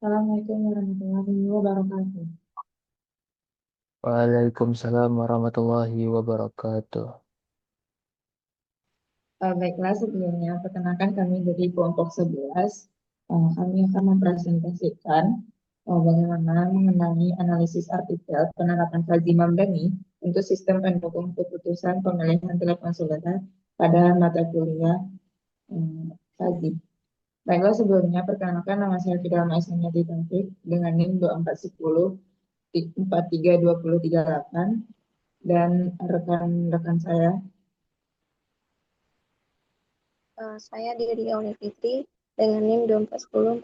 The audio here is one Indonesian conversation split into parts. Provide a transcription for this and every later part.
Assalamualaikum warahmatullahi wabarakatuh. Waalaikumsalam warahmatullahi wabarakatuh. Baiklah, sebelumnya perkenalkan kami dari kelompok 11. Kami akan mempresentasikan bagaimana mengenai analisis artikel penerapan Fuzzy Mamdani untuk sistem pendukung keputusan pemilihan telepon seluler pada mata kuliah Fuzzy. Baiklah, sebelumnya perkenalkan nama saya Fidel Maisanyati Taufik dengan NIM 2410 43238 dan rekan-rekan saya. Saya Diri Auni Fitri dengan NIM 2410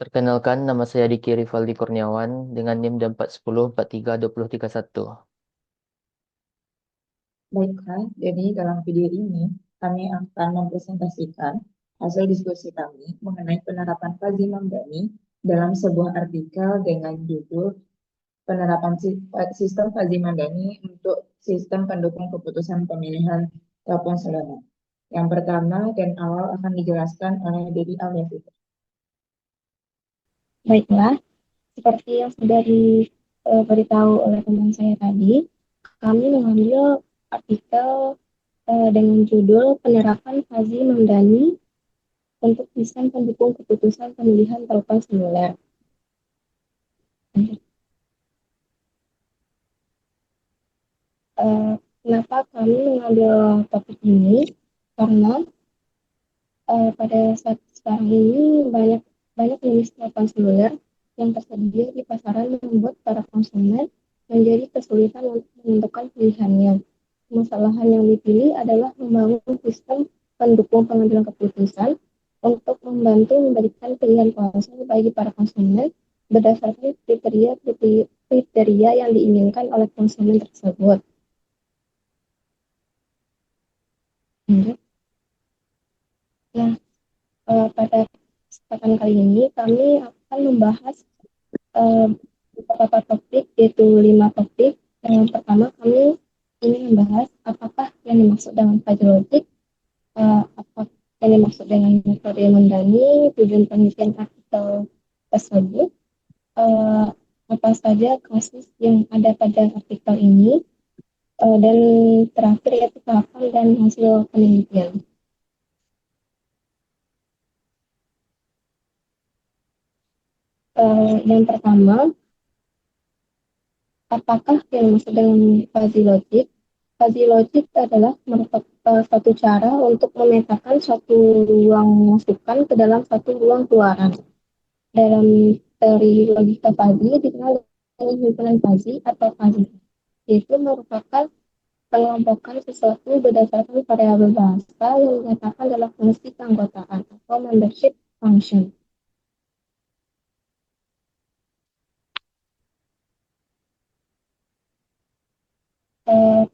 Perkenalkan, nama saya Diki Rivaldi Kurniawan dengan NIM 410432031. Baiklah, jadi dalam video ini kami akan mempresentasikan hasil diskusi kami mengenai penerapan Fuzzy Mamdani dalam sebuah artikel dengan judul penerapan sistem Fuzzy Mamdani untuk sistem pendukung keputusan pemilihan telepon seluler. Yang pertama dan awal akan dijelaskan oleh Dedi Alyafitri. Baiklah, seperti yang sudah diberitahu oleh teman saya tadi, kami mengambil artikel dengan judul penerapan Fuzzy Mamdani untuk sistem pendukung keputusan pemilihan telepon seluler. Kenapa kami mengambil topik ini? Karena pada saat sekarang ini banyak jenis telepon seluler yang tersedia di pasaran membuat para konsumen menjadi kesulitan untuk menentukan pilihannya. Kesalahan yang dipilih adalah membangun sistem pendukung pengambilan keputusan untuk membantu memberikan pilihan ponsel bagi para konsumen berdasarkan kriteria yang diinginkan oleh konsumen tersebut. Nah, pada kesempatan kali ini kami akan membahas beberapa topik, yaitu 5 topik. Yang pertama, kami ingin membahas apakah yang dimaksud dengan fuzzy logic, apa yang dimaksud dengan metode Mamdani, tujuan penelitian artikel tersebut, apa saja kasus yang ada pada artikel ini, dan terakhir yaitu tahapan dan hasil penelitian. Yang pertama, apakah yang dimaksud dengan fuzzy logic? Fuzzy logic adalah merupakan suatu cara untuk memetakan suatu ruang masukan ke dalam satu ruang keluaran. Dalam teori logika fuzzy dikenal dengan himpunan fuzzy atau fuzzy, yaitu merupakan pengelompokan sesuatu berdasarkan variabel bahasa yang dinyatakan dalam fungsi keanggotaan atau membership function.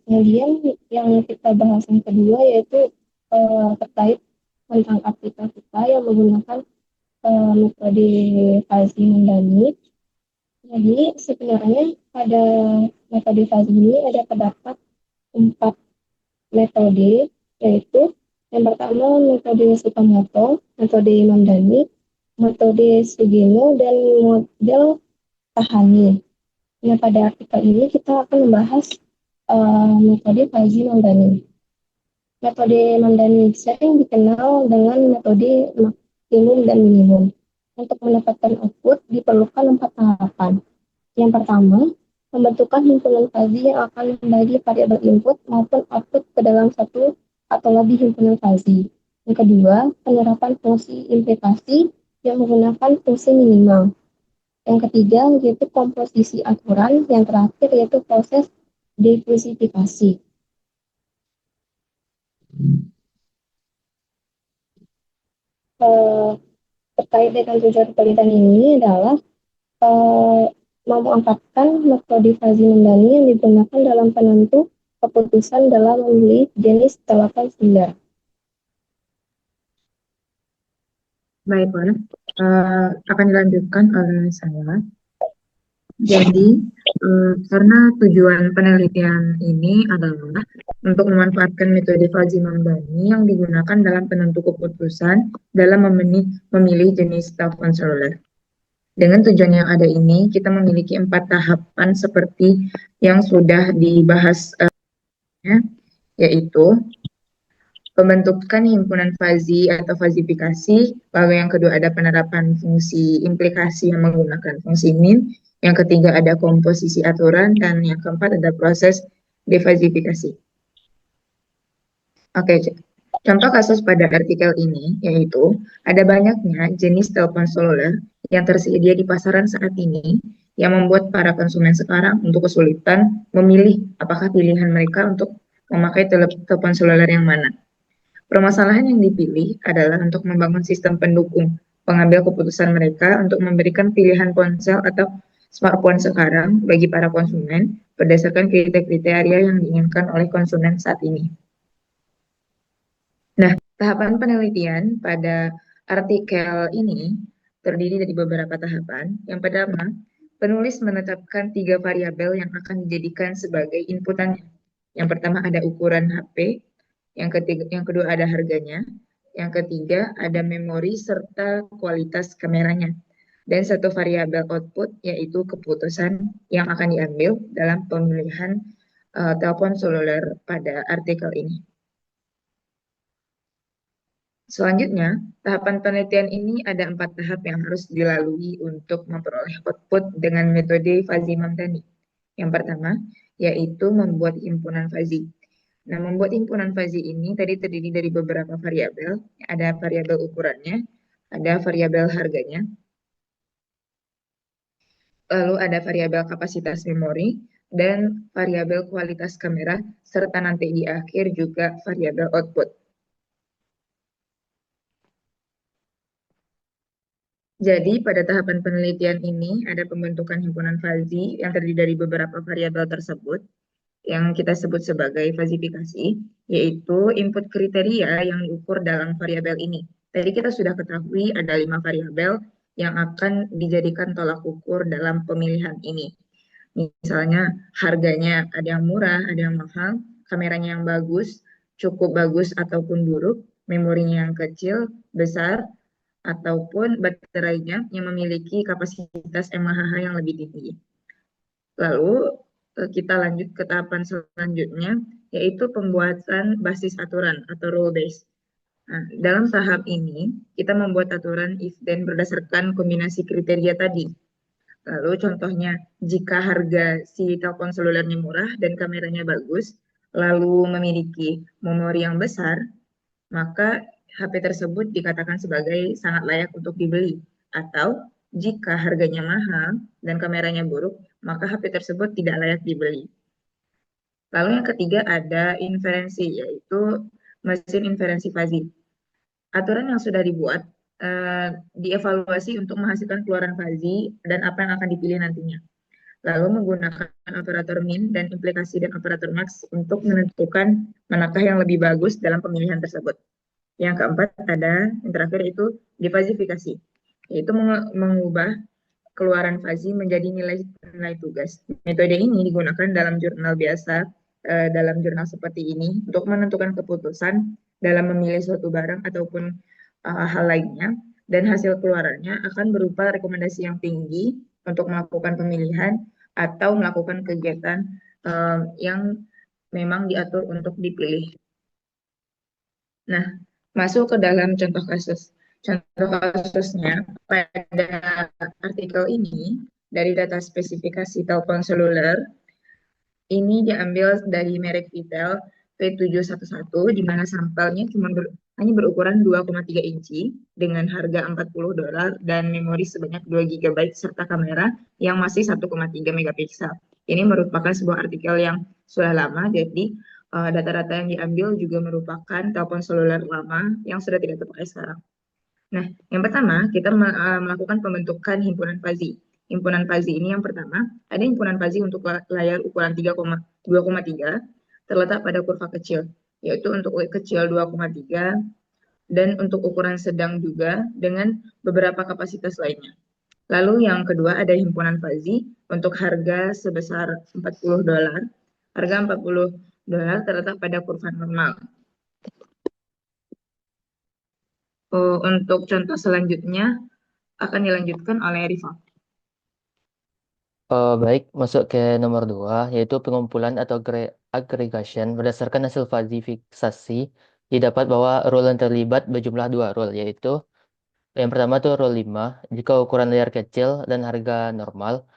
Kemudian yang kita bahas yang kedua yaitu terkait tentang artikel kita yang menggunakan metode Fuzzy Mamdani. Jadi sebenarnya pada metode Fuzzy ini ada terdapat 4 metode, yaitu yang pertama metode Tsukamoto, metode Mamdani, metode Sugeno, dan model Tahani. Nah, pada artikel ini kita akan membahas metode Fuzzy Mamdani. Metode Mamdani sering dikenal dengan metode maksimum dan minimum. Untuk mendapatkan output diperlukan 4 tahapan. Yang pertama, pembentukan himpunan fuzzy yang akan membagi variabel input maupun output ke dalam satu atau lebih himpunan fuzzy. Yang kedua, penerapan fungsi implikasi yang menggunakan fungsi minimal. Yang ketiga, yaitu komposisi aturan. Yang terakhir, yaitu proses diversifikasi. Terkait dengan tujuan penelitian ini adalah memanfaatkan metode Fuzzy Mamdani yang digunakan dalam penentu keputusan dalam memilih jenis telepon seluler. Baiklah, akan dilanjutkan oleh saya. Jadi, karena tujuan penelitian ini adalah untuk memanfaatkan metode Fuzzy-Mamdani yang digunakan dalam penentu keputusan dalam memilih jenis telepon seluler. Dengan tujuan yang ada ini, kita memiliki 4 tahapan seperti yang sudah dibahas, yaitu pembentukan himpunan fuzzy atau fazifikasi, lalu yang kedua ada penerapan fungsi implikasi yang menggunakan fungsi min, yang ketiga ada komposisi aturan, dan yang keempat ada proses defazifikasi. Oke, contoh kasus pada artikel ini yaitu ada banyaknya jenis telepon seluler yang tersedia di pasaran saat ini yang membuat para konsumen sekarang untuk kesulitan memilih apakah pilihan mereka untuk memakai telepon seluler yang mana. Permasalahan yang dipilih adalah untuk membangun sistem pendukung pengambil keputusan mereka untuk memberikan pilihan ponsel atau smartphone sekarang bagi para konsumen berdasarkan kriteria yang diinginkan oleh konsumen saat ini. Nah, tahapan penelitian pada artikel ini terdiri dari beberapa tahapan. Yang pertama, penulis menetapkan 3 variabel yang akan dijadikan sebagai inputannya. Yang pertama ada ukuran HP, yang kedua ada harganya, yang ketiga ada memori serta kualitas kameranya, dan satu variabel output yaitu keputusan yang akan diambil dalam pemilihan telepon seluler pada artikel ini. Selanjutnya, tahapan penelitian ini ada 4 tahap yang harus dilalui untuk memperoleh output dengan metode Fuzzy-Mamdani. Yang pertama, yaitu membuat himpunan fuzzy. Nah, membuat himpunan fuzzy ini tadi terdiri dari beberapa variabel. Ada variabel ukurannya, ada variabel harganya, lalu ada variabel kapasitas memori, dan variabel kualitas kamera, serta nanti di akhir juga variabel output. Jadi, pada tahapan penelitian ini ada pembentukan himpunan fuzzy yang terdiri dari beberapa variabel tersebut yang kita sebut sebagai fazifikasi, yaitu input kriteria yang diukur dalam variabel ini. Tadi kita sudah ketahui ada 5 variabel yang akan dijadikan tolak ukur dalam pemilihan ini. Misalnya harganya ada yang murah, ada yang mahal, kameranya yang bagus, cukup bagus ataupun buruk, memorinya yang kecil, besar, ataupun baterainya yang memiliki kapasitas mAh yang lebih tinggi. Lalu kita lanjut ke tahapan selanjutnya, yaitu pembuatan basis aturan atau rule base. Nah, dalam tahap ini, kita membuat aturan if then berdasarkan kombinasi kriteria tadi. Lalu contohnya, jika harga si telepon selulernya murah dan kameranya bagus, lalu memiliki memori yang besar, maka HP tersebut dikatakan sebagai sangat layak untuk dibeli. Atau jika harganya mahal dan kameranya buruk, maka HP tersebut tidak layak dibeli. Lalu yang ketiga ada inferensi, yaitu mesin inferensi fuzzy. Aturan yang sudah dibuat dievaluasi untuk menghasilkan keluaran fuzzy dan apa yang akan dipilih nantinya. Lalu menggunakan operator min dan implikasi dan operator max untuk menentukan manakah yang lebih bagus dalam pemilihan tersebut. Yang keempat ada, yang terakhir itu defazifikasi, yaitu mengubah keluaran fuzzy menjadi nilai tugas. Metode ini digunakan dalam jurnal biasa, dalam jurnal seperti ini, untuk menentukan keputusan dalam memilih suatu barang ataupun hal lainnya, dan hasil keluarannya akan berupa rekomendasi yang tinggi untuk melakukan pemilihan atau melakukan kegiatan yang memang diatur untuk dipilih. Nah, masuk ke dalam contoh kasus. Contoh kasusnya pada artikel ini dari data spesifikasi telepon seluler ini diambil dari merek Vitel V711 di mana sampelnya hanya berukuran 2,3 inci dengan harga $40 dan memori sebanyak 2 GB serta kamera yang masih 1,3 megapiksel. Ini merupakan sebuah artikel yang sudah lama, jadi data-data yang diambil juga merupakan telepon seluler lama yang sudah tidak terpakai sekarang. Nah, yang pertama kita melakukan pembentukan himpunan fuzzy. Himpunan fuzzy ini yang pertama, ada himpunan fuzzy untuk layar ukuran 2,3 terletak pada kurva kecil, yaitu untuk U kecil 2,3 dan untuk ukuran sedang juga dengan beberapa kapasitas lainnya. Lalu yang kedua ada himpunan Fazi untuk harga sebesar $40. Harga $40 terletak pada kurva normal. Untuk contoh selanjutnya akan dilanjutkan oleh Rifa. Baik, masuk ke nomor 2, yaitu pengumpulan atau aggregation berdasarkan hasil falsifikasi. Didapat bahwa rule yang terlibat berjumlah 2 rule, yaitu yang pertama tuh rule 5, jika ukuran layar kecil dan harga normal,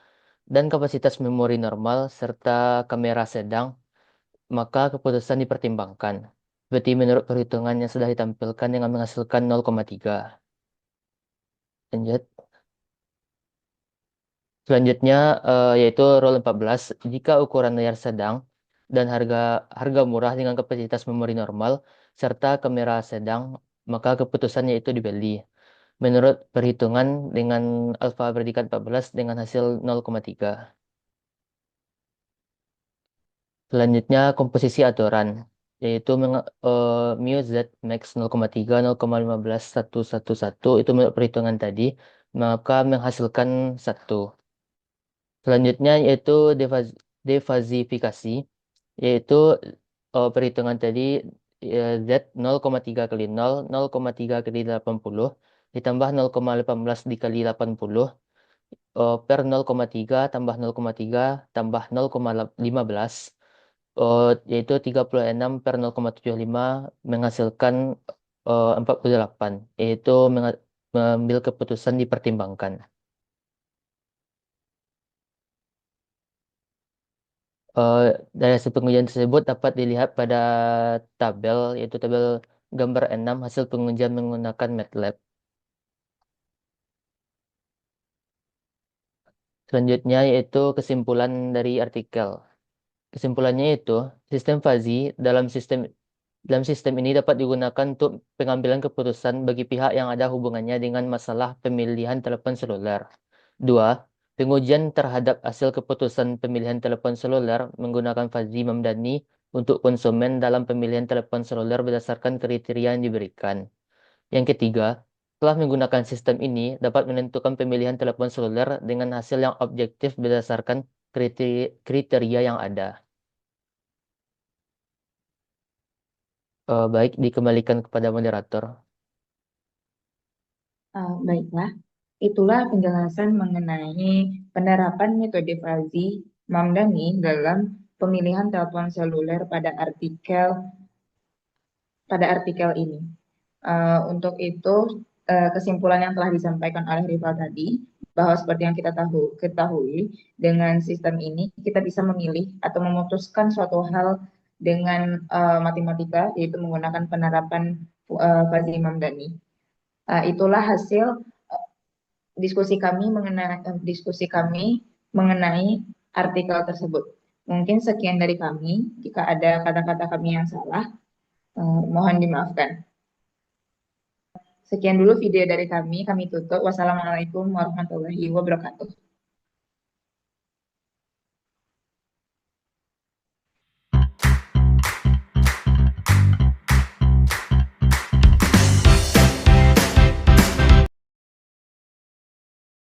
dan kapasitas memori normal, serta kamera sedang, maka keputusan dipertimbangkan. Berarti menurut perhitungan yang sudah ditampilkan dengan menghasilkan 0,3. Lanjut. Selanjutnya yaitu rule 14, jika ukuran layar sedang dan harga murah dengan kapasitas memori normal serta kamera sedang, maka keputusannya itu dibeli. Menurut perhitungan dengan alfa predikat 14 dengan hasil 0,3. Selanjutnya komposisi aturan, yaitu mu z max 0,3, 0,15, 111 itu menurut perhitungan tadi, maka menghasilkan 1. Selanjutnya yaitu defasifikasi, yaitu perhitungan tadi Z 0,3 kali 0, 0,3 kali 80, ditambah 0,18 dikali 80, per 0,3 tambah 0,3 tambah 0,15, yaitu 36 per 0,75 menghasilkan 48, yaitu mengambil keputusan dipertimbangkan. Eh, dari hasil pengujian tersebut dapat dilihat pada tabel, yaitu tabel gambar 6 hasil pengujian menggunakan MATLAB. Selanjutnya yaitu kesimpulan dari artikel. Kesimpulannya itu sistem fuzzy dalam sistem ini dapat digunakan untuk pengambilan keputusan bagi pihak yang ada hubungannya dengan masalah pemilihan telepon seluler. 2. Pengujian terhadap hasil keputusan pemilihan telepon seluler menggunakan fuzzy Mamdani untuk konsumen dalam pemilihan telepon seluler berdasarkan kriteria yang diberikan. Yang ketiga, setelah menggunakan sistem ini dapat menentukan pemilihan telepon seluler dengan hasil yang objektif berdasarkan kriteria yang ada. Baik, dikembalikan kepada moderator. Baiklah, itulah penjelasan mengenai penerapan metode Fuzzy Mamdani dalam pemilihan telepon seluler pada artikel ini. Untuk itu, kesimpulan yang telah disampaikan oleh Rival tadi, bahwa seperti yang kita ketahui, dengan sistem ini kita bisa memilih atau memutuskan suatu hal dengan matematika, yaitu menggunakan penerapan Fuzzy Mamdani. Itulah hasil diskusi kami mengenai artikel tersebut. Mungkin sekian dari kami. Jika ada kata-kata kami yang salah, mohon dimaafkan. Sekian dulu video dari kami tutup. Wassalamualaikum warahmatullahi wabarakatuh.